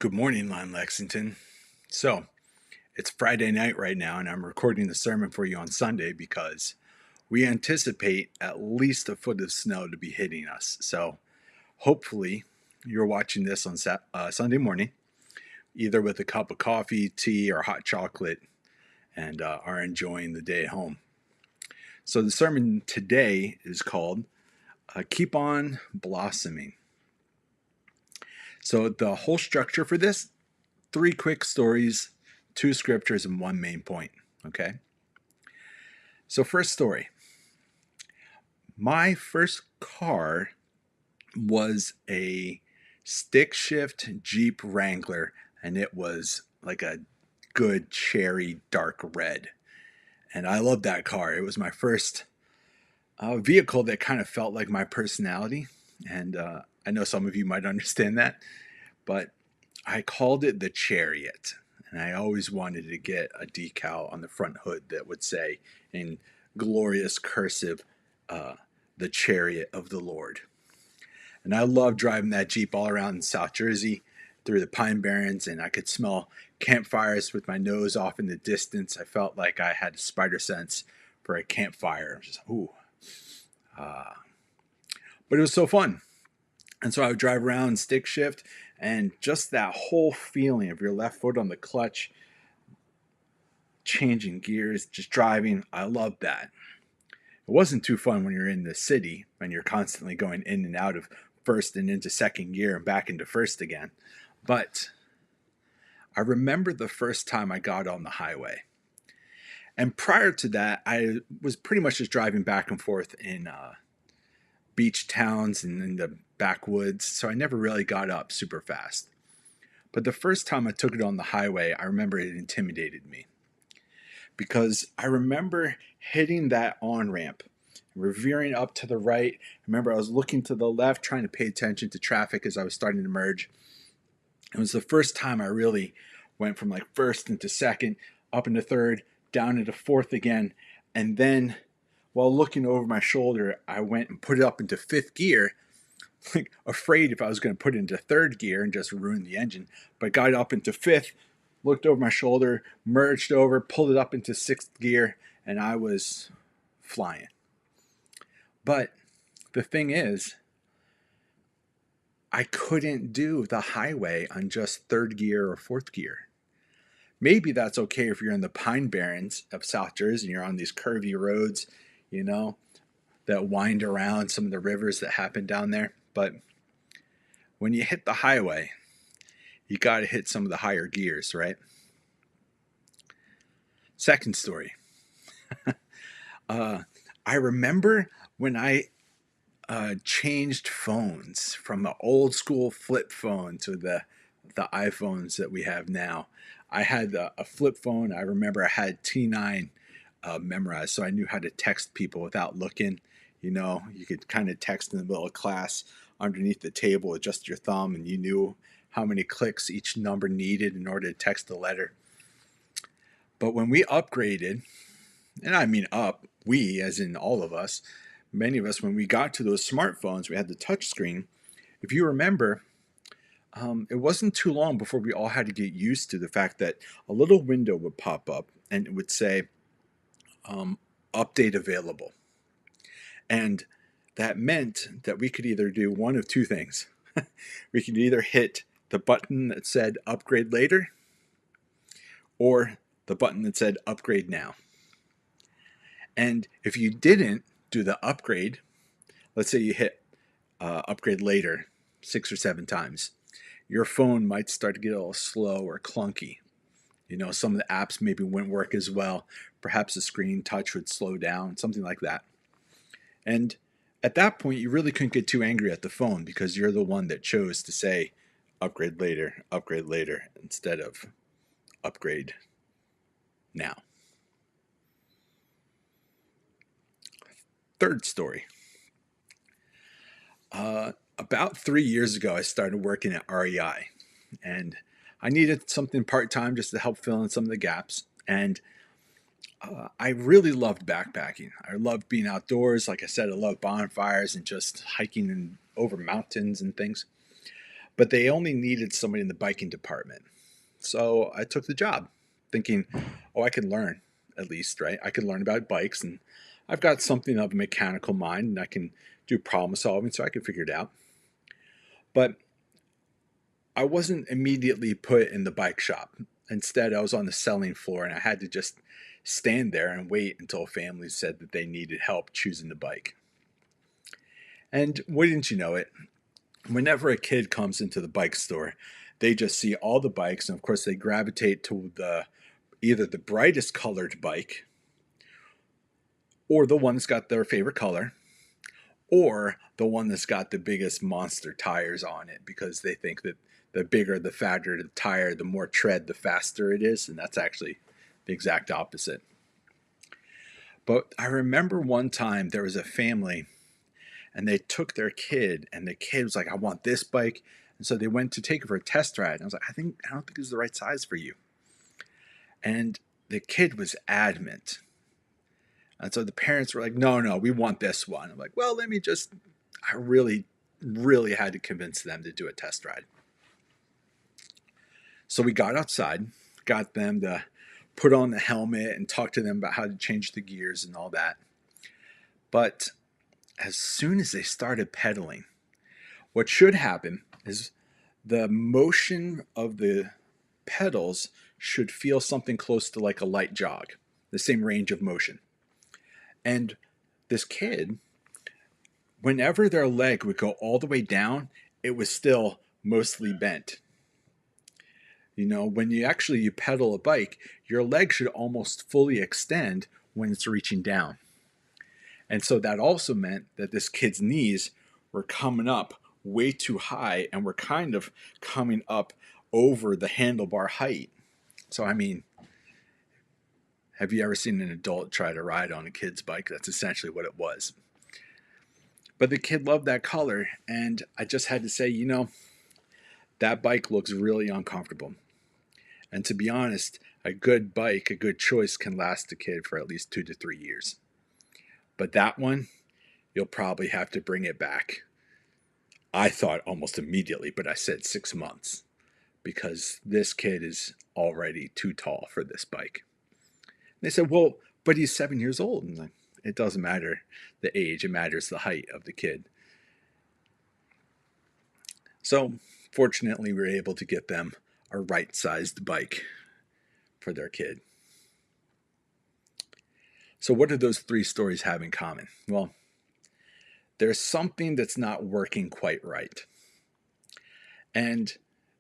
Good morning, Lexington. So, it's Friday night right now, and I'm recording the sermon for you on Sunday because we anticipate at least a foot of snow to be hitting us. So, hopefully, you're watching this on Sunday morning, either with a cup of coffee, tea, or hot chocolate, and are enjoying the day at home. So, the sermon today is called Keep On Blossoming. So, the whole structure for this, 3 quick stories, 2 scriptures, and 1 main point. Okay? So, first story. My first car was a stick shift Jeep Wrangler, and it was like a good cherry dark red. And I loved that car. It was my first vehicle that kind of felt like my personality. And I know some of you might understand that, but I called it the Chariot. And I always wanted to get a decal on the front hood that would say in glorious cursive, the Chariot of the Lord. And I loved driving that Jeep all around South Jersey through the Pine Barrens, and I could smell campfires with my nose off in the distance. I felt like I had a spider sense for a campfire. Just, ooh. But it was so fun. And so I would drive around stick shift, and just that whole feeling of your left foot on the clutch, changing gears, just driving, I loved that. It wasn't too fun when you're in the city and you're constantly going in and out of first and into second gear and back into first again. But I remember the first time I got on the highway. And prior to that, I was pretty much just driving back and forth in beach towns and in the backwoods, so I never really got up super fast. But the first time I took it on the highway, I remember it intimidated me. Because I remember hitting that on-ramp, veering up to the right. I remember I was looking to the left, trying to pay attention to traffic as I was starting to merge. It was the first time I really went from like first into second, up into third, down into fourth again. And then while looking over my shoulder, I went and put it up into fifth gear, like afraid if I was going to put it into third gear and just ruin the engine, but got up into fifth, looked over my shoulder, merged over, pulled it up into sixth gear, and I was flying. But the thing is, I couldn't do the highway on just third gear or fourth gear. Maybe that's okay if you're in the Pine Barrens of South Jersey and you're on these curvy roads, that wind around some of the rivers that happen down there. But when you hit the highway, you got to hit some of the higher gears, right? Second story. I remember when I changed phones from an old school flip phone to the iPhones that we have now. I had a flip phone. I remember I had T9 memorized, so I knew how to text people without looking. You could kind of text in the middle of class underneath the table with just your thumb, and you knew how many clicks each number needed in order to text the letter. But when we upgraded, and I mean we as in all of us, many of us, when we got to those smartphones, we had the touch screen. If you remember, it wasn't too long before we all had to get used to the fact that a little window would pop up and it would say, update available. And that meant that we could either do one of two things. We could either hit the button that said upgrade later or the button that said upgrade now. And if you didn't do the upgrade, let's say you hit upgrade later 6 or 7 times, your phone might start to get a little slow or clunky. Some of the apps maybe wouldn't work as well. Perhaps the screen touch would slow down, something like that. And at that point, you really couldn't get too angry at the phone because you're the one that chose to say upgrade later, instead of upgrade now. Third story. About 3 years ago, I started working at REI, and I needed something part-time just to help fill in some of the gaps. And I really loved backpacking. I loved being outdoors. Like I said, I love bonfires and just hiking and over mountains and things. but they only needed somebody in the biking department. So I took the job thinking, oh, I can learn at least, right? I can learn about bikes, and I've got something of a mechanical mind, and I can do problem solving, so I can figure it out. But I wasn't immediately put in the bike shop. Instead, I was on the selling floor, and I had to just stand there and wait until a family said that they needed help choosing the bike. And wouldn't you know it, whenever a kid comes into the bike store, they just see all the bikes, and of course they gravitate to either the brightest colored bike, or the one that's got their favorite color, or the one that's got the biggest monster tires on it, because they think that the bigger, the fatter the tire, the more tread, the faster it is. And that's actually the exact opposite. But I remember one time there was a family, and they took their kid, and the kid was like, I want this bike. And so they went to take it for a test ride. And I was like, I don't think this is the right size for you. And the kid was adamant. And so the parents were like, no, we want this one. I'm like, well, I really, really had to convince them to do a test ride. So we got outside, got them to put on the helmet and talk to them about how to change the gears and all that. But as soon as they started pedaling, what should happen is the motion of the pedals should feel something close to like a light jog, the same range of motion. And this kid, whenever their leg would go all the way down, it was still mostly bent. When you pedal a bike, your leg should almost fully extend when it's reaching down. And so that also meant that this kid's knees were coming up way too high and were kind of coming up over the handlebar height. So, have you ever seen an adult try to ride on a kid's bike? That's essentially what it was. But the kid loved that color, and I just had to say, that bike looks really uncomfortable. And to be honest, a good bike, a good choice can last a kid for at least 2 to 3 years. But that one, you'll probably have to bring it back. I thought almost immediately, but I said 6 months, because this kid is already too tall for this bike. They said, well, but he's 7 years old. And like, it doesn't matter the age, it matters the height of the kid. So fortunately, we were able to get them a right-sized bike for their kid. So what do those 3 stories have in common? Well, there's something that's not working quite right. And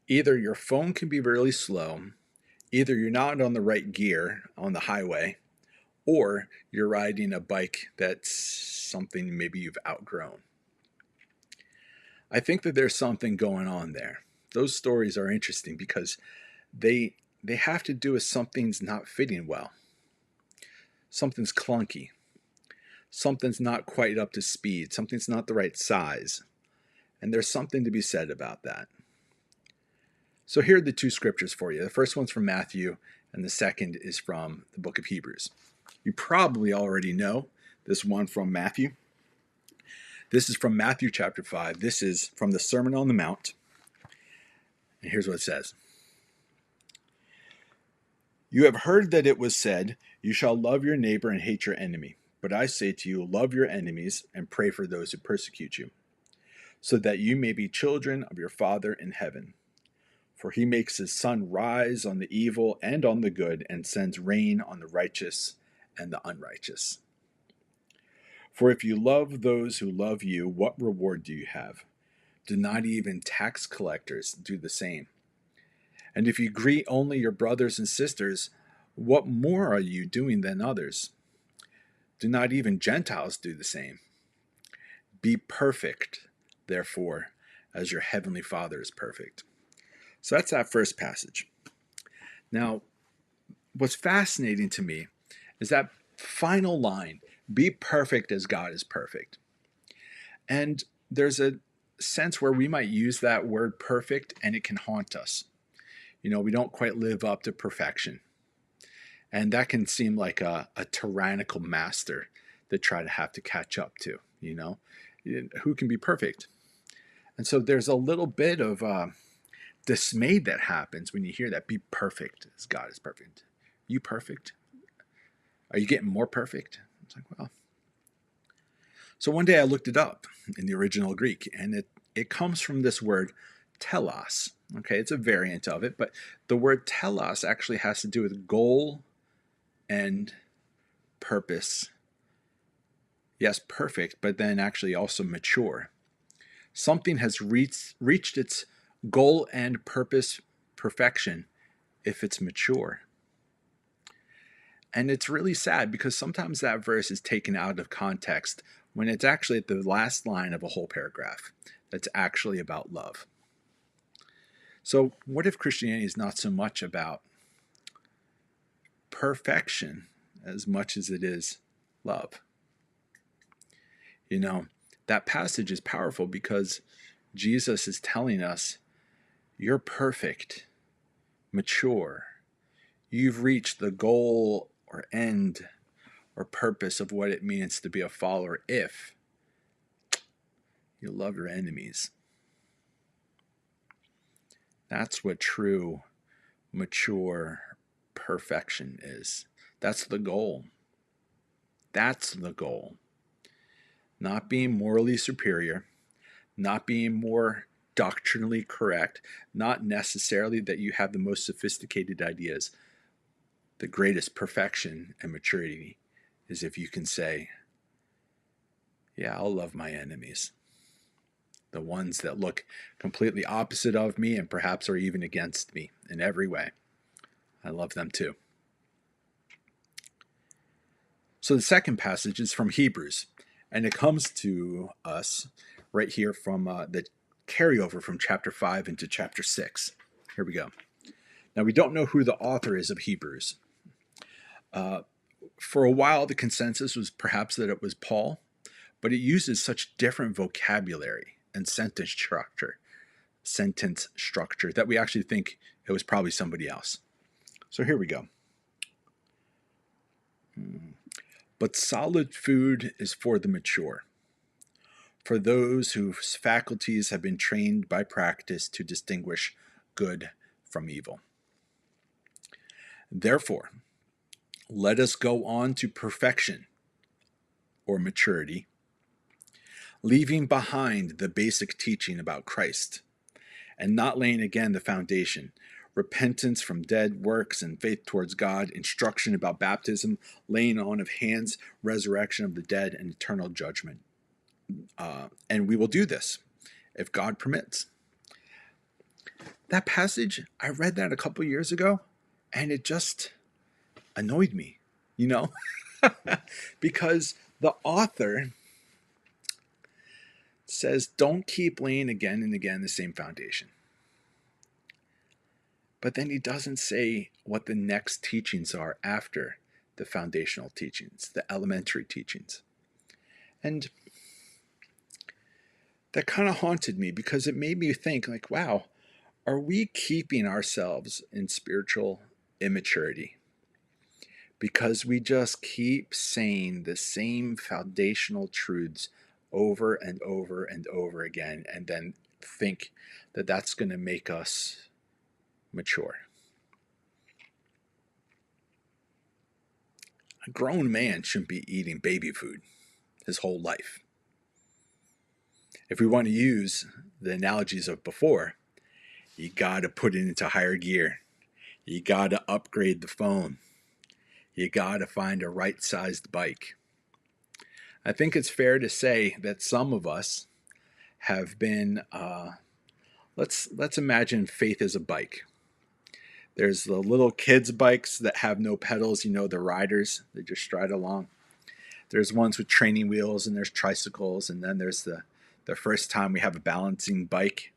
either your phone can be really slow, either you're not on the right gear on the highway, or you're riding a bike that's something maybe you've outgrown. I think that there's something going on there. Those stories are interesting because they have to do with something's not fitting well. Something's clunky. Something's not quite up to speed. Something's not the right size. And there's something to be said about that. So here are the 2 scriptures for you. The first one's from Matthew, and the second is from the book of Hebrews. You probably already know this one from Matthew. This is from Matthew chapter 5. This is from the Sermon on the Mount. And here's what it says. You have heard that it was said, you shall love your neighbor and hate your enemy. But I say to you, love your enemies and pray for those who persecute you, so that you may be children of your Father in heaven. For he makes his sun rise on the evil and on the good, and sends rain on the righteous and the unrighteous. For if you love those who love you, what reward do you have? Do not even tax collectors do the same? And if you greet only your brothers and sisters, what more are you doing than others? Do not even Gentiles do the same? Be perfect, therefore, as your heavenly Father is perfect. So that's that first passage. Now, what's fascinating to me is that final line, be perfect as God is perfect. And there's a sense where we might use that word perfect and it can haunt us. We don't quite live up to perfection. And that can seem like a tyrannical master that try to have to catch up to, Who can be perfect? And so there's a little bit of dismay that happens when you hear that. Be perfect as God is perfect. You perfect? Are you getting more perfect? It's like, well. So one day I looked it up in the original Greek, and it comes from this word telos. Okay, it's a variant of it, but the word telos actually has to do with goal and purpose. Yes, perfect, but then actually also mature. Something has reached its goal and purpose perfection if it's mature. And it's really sad because sometimes that verse is taken out of context when it's actually at the last line of a whole paragraph that's actually about love. So, what if Christianity is not so much about perfection as much as it is love? You know, that passage is powerful because Jesus is telling us, you're perfect, mature. You've reached the goal or end or purpose of what it means to be a follower if you love your enemies. That's what true, mature perfection is. That's the goal. That's the goal. Not being morally superior, not being more doctrinally correct, not necessarily that you have the most sophisticated ideas. The greatest perfection and maturity is if you can say, yeah, I'll love my enemies. The ones that look completely opposite of me and perhaps are even against me in every way. I love them too. So the second passage is from Hebrews, and it comes to us right here from the carryover from chapter 5 into chapter 6. Here we go. Now, we don't know who the author is of Hebrews. For a while, the consensus was perhaps that it was Paul, but it uses such different vocabulary and sentence structure that we actually think it was probably somebody else. So here we go. But solid food is for the mature, for those whose faculties have been trained by practice to distinguish good from evil. Therefore, let us go on to perfection or maturity, leaving behind the basic teaching about Christ, and not laying again the foundation, repentance from dead works and faith towards God, instruction about baptism, laying on of hands, resurrection of the dead, and eternal judgment. And we will do this if God permits. That passage, I read that a couple years ago, and it just annoyed me, because the author says, don't keep laying again and again the same foundation. But then he doesn't say what the next teachings are after the foundational teachings, the elementary teachings. And that kind of haunted me because it made me think, like, wow, are we keeping ourselves in spiritual immaturity? Because we just keep saying the same foundational truths over and over and over again, and then think that that's going to make us mature. A grown man shouldn't be eating baby food his whole life. If we want to use the analogies of before, you got to put it into higher gear. You got to upgrade the phone. You got to find a right-sized bike. I think it's fair to say that some of us have been, let's imagine faith is a bike. There's the little kids' bikes that have no pedals, the riders, they just stride along. There's ones with training wheels, and there's tricycles, and then there's the first time we have a balancing bike,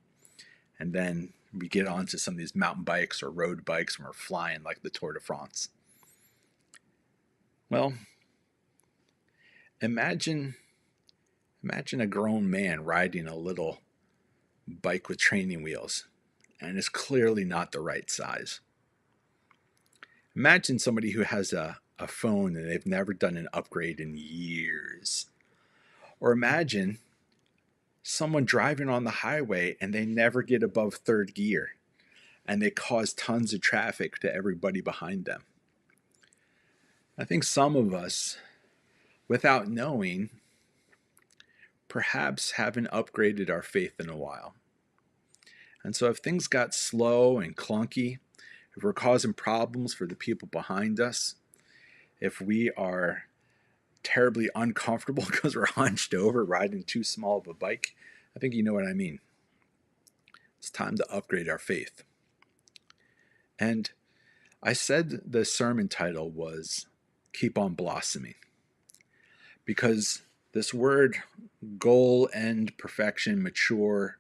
and then we get onto some of these mountain bikes or road bikes and we're flying like the Tour de France. Well, imagine a grown man riding a little bike with training wheels, and it's clearly not the right size. Imagine somebody who has a phone and they've never done an upgrade in years. Or imagine someone driving on the highway and they never get above third gear and they cause tons of traffic to everybody behind them. I think some of us, without knowing, perhaps haven't upgraded our faith in a while. And so if things got slow and clunky, if we're causing problems for the people behind us, if we are terribly uncomfortable because we're hunched over riding too small of a bike, I think you know what I mean. It's time to upgrade our faith. And I said the sermon title was Keep on Blossoming, because this word goal, end, perfection, mature,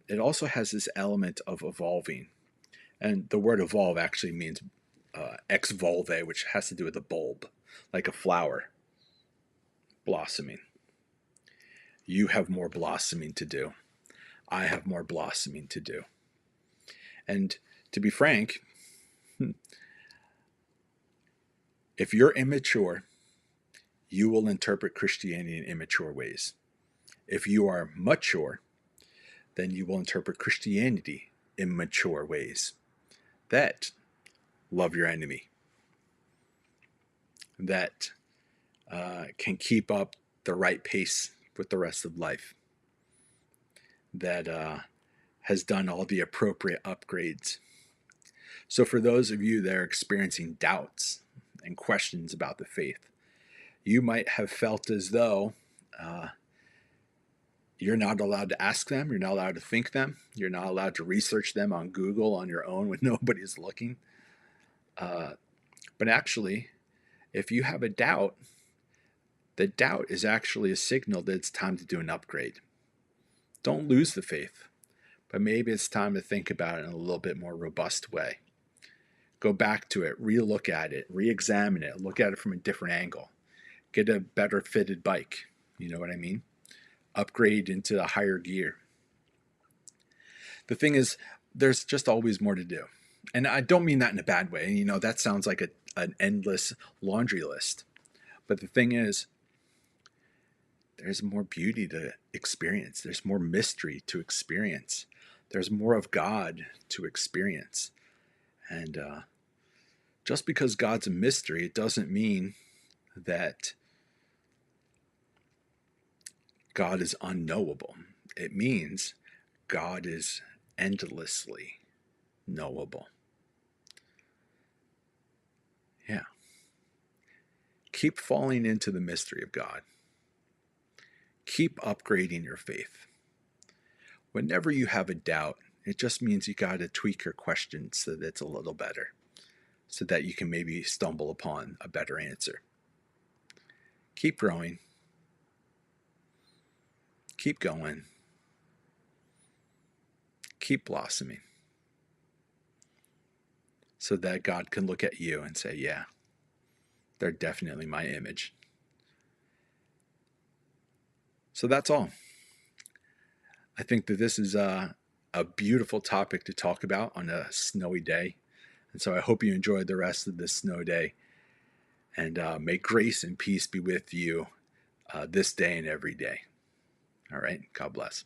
it also has this element of evolving. And the word evolve actually means ex volve, which has to do with a bulb, like a flower blossoming. You have more blossoming to do. I have more blossoming to do. And to be frank, if you're immature, you will interpret Christianity in immature ways. If you are mature, then you will interpret Christianity in mature ways. That love your enemy. That can keep up the right pace with the rest of life. That has done all the appropriate upgrades. So for those of you that are experiencing doubts and questions about the faith, you might have felt as though you're not allowed to ask them, you're not allowed to think them, you're not allowed to research them on Google on your own when nobody's looking. But actually, if you have a doubt, the doubt is actually a signal that it's time to do an upgrade. Don't lose the faith, but maybe it's time to think about it in a little bit more robust way. Go back to it, re-look at it, re-examine it, look at it from a different angle. Get a better fitted bike, you know what I mean? Upgrade into a higher gear. The thing is, there's just always more to do. And I don't mean that in a bad way. You know, that sounds like an endless laundry list. But the thing is, there's more beauty to experience. There's more mystery to experience. There's more of God to experience. And just because God's a mystery, it doesn't mean that God is unknowable. It means God is endlessly knowable. Yeah. Keep falling into the mystery of God. Keep upgrading your faith. Whenever you have a doubt, it just means you got to tweak your question so that it's a little better, so that you can maybe stumble upon a better answer. Keep growing. Keep going. Keep blossoming, so that God can look at you and say, yeah, they're definitely my image. So that's all. I think that this is a beautiful topic to talk about on a snowy day. And so I hope you enjoyed the rest of this snow day. And may grace and peace be with you this day and every day. All right. God bless.